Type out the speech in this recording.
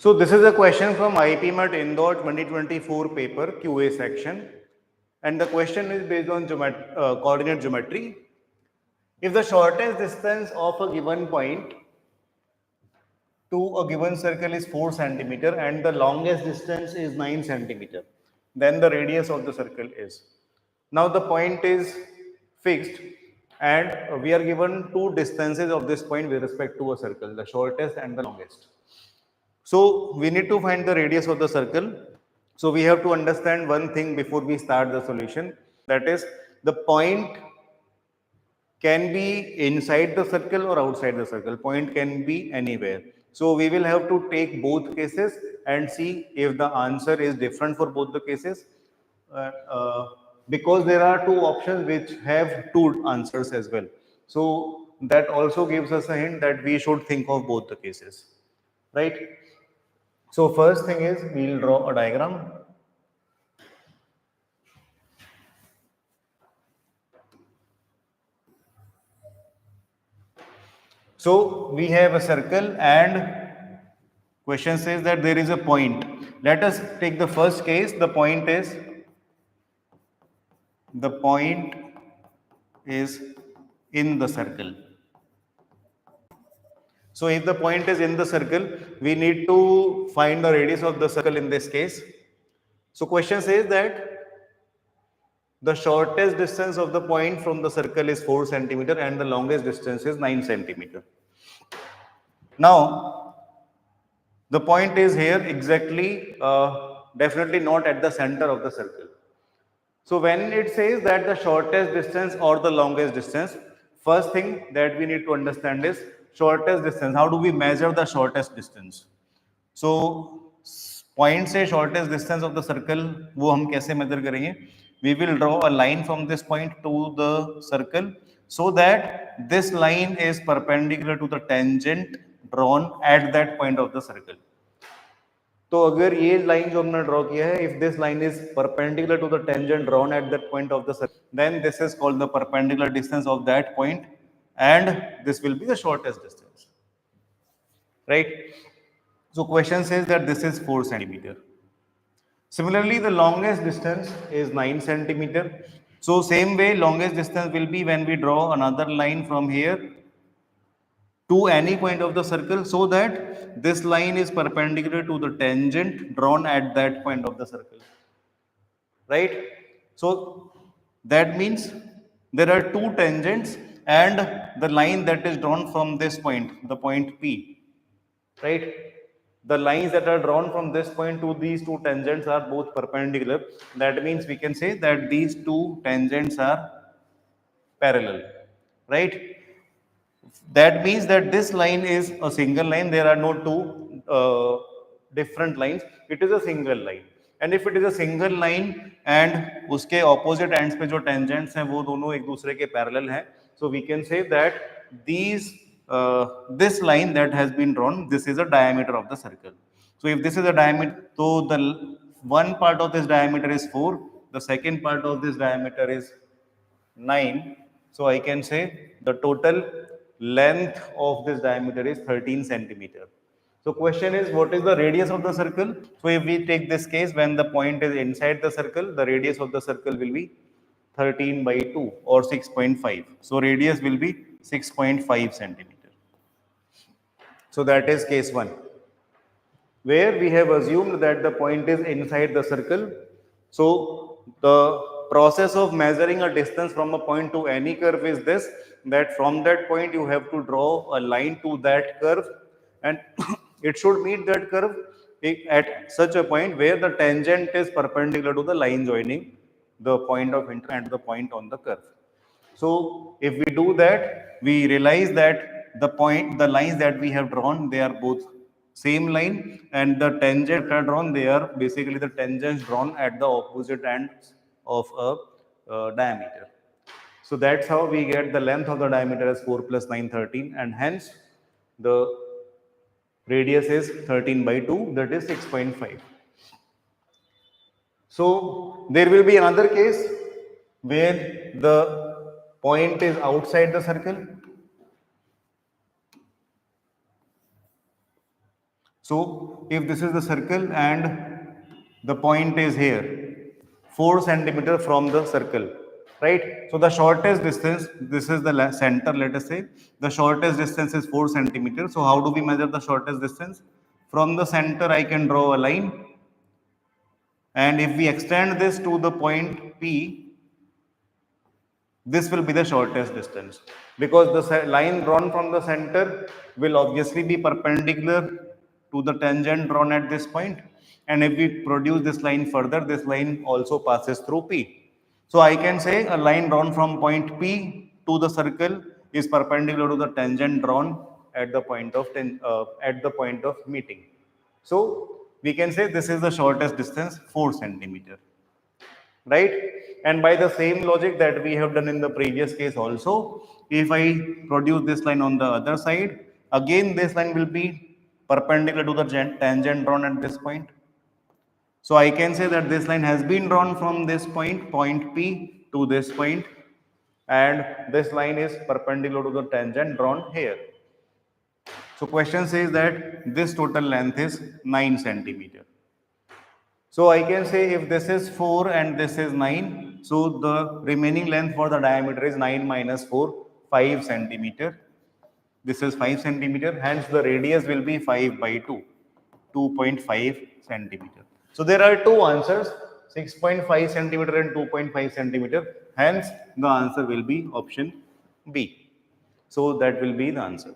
So this is a question from IPMAT Indore 2024 paper QA section, and the question is based on coordinate geometry. If the shortest distance of a given point to a given circle is 4 centimeter and the longest distance is 9 centimeter, then the radius of the circle is. Now the point is fixed and we are given two distances of this point with respect to a circle, the shortest and the longest. So we need to find the radius of the circle. So we have to understand one thing before we start the solution, that is the point can be inside the circle or outside the circle. Point can be anywhere. So we will have to take both cases and see if the answer is different for both the cases. Because there are two options which have two answers as well. So that also gives us a hint that we should think of both the cases, right? So first thing is we'll draw a diagram. So we have a circle and question says that there is a point. Let us take the first case. The point is in the circle. So if the point is in the circle, we need to find the radius of the circle in this case. So question says that the shortest distance of the point from the circle is 4 centimeter and the longest distance is 9 centimeter. Now, the point is here exactly, definitely not at the center of the circle. So when it says that the shortest distance or the longest distance, first thing that we need to understand is shortest distance. How do we measure the shortest distance? So point से shortest distance of the circle वो हम कैसे measure करेंगे? We will draw a line from this point to the circle so that this line is perpendicular to the tangent drawn at that point of the circle. तो अगर ये line जो हमने draw किया है, if this line is perpendicular to the tangent drawn at that point of the circle, then this is called the perpendicular distance of that point, and this will be the shortest distance, right? So question says that this is 4 centimeter. Similarly, the longest distance is 9 centimeter. So same way, longest distance will be when we draw another line from here to any point of the circle so that this line is perpendicular to the tangent drawn at that point of the circle, right? So that means there are two tangents and the line that is drawn from this point, the point P, right? The lines that are drawn from this point to these two tangents are both perpendicular. That means we can say that these two tangents are parallel, right? That means that this line is a single line. There are no two different lines. It is a single line. And if it is a single line and उसके opposite ends पे जो tangents हैं वो दोनों एक दूसरे के parallel हैं, so we can say that this line that has been drawn, this is a diameter of the circle. So if this is a diameter, so the one part of this diameter is 4, the second part of this diameter is 9. So I can say the total length of this diameter is 13 centimeter. So question is, what is the radius of the circle? So if we take this case, when the point is inside the circle, the radius of the circle will be 13 by 2 or 6.5. So radius will be 6.5 centimeter. So that is case 1, where we have assumed that the point is inside the circle. So the process of measuring a distance from a point to any curve is this, that from that point you have to draw a line to that curve and it should meet that curve at such a point where the tangent is perpendicular to the line joining the point of interest and the point on the curve. So if we do that, we realize that the lines that we have drawn, they are both same line, and the tangent are drawn, they are basically the tangents drawn at the opposite ends of a diameter. So that's how we get the length of the diameter as 4 plus 9, 13, and hence the radius is 13 by 2, that is 6.5. So there will be another case where the point is outside the circle. So if this is the circle and the point is here, 4 centimeter from the circle, right? So the shortest distance, this is the center, let us say, the shortest distance is 4 centimeter. So how do we measure the shortest distance? From the center, I can draw a line. And if we extend this to the point P, this will be the shortest distance, because the line drawn from the center will obviously be perpendicular to the tangent drawn at this point. And if we produce this line further, this line also passes through P. So I can say a line drawn from point P to the circle is perpendicular to the tangent drawn at the point of meeting. So we can say this is the shortest distance, 4 centimeter, right? And by the same logic that we have done in the previous case also, if I produce this line on the other side, again this line will be perpendicular to the tangent drawn at this point. So I can say that this line has been drawn from this point, point P, to this point, and this line is perpendicular to the tangent drawn here. So question says that this total length is 9 centimeter. So I can say if this is 4 and this is 9, so the remaining length for the diameter is 9 minus 4, 5 centimeter. This is 5 centimeter, hence the radius will be 5 by 2, 2.5 centimeter. So there are two answers, 6.5 centimeter and 2.5 centimeter. Hence the answer will be option B. So that will be the answer.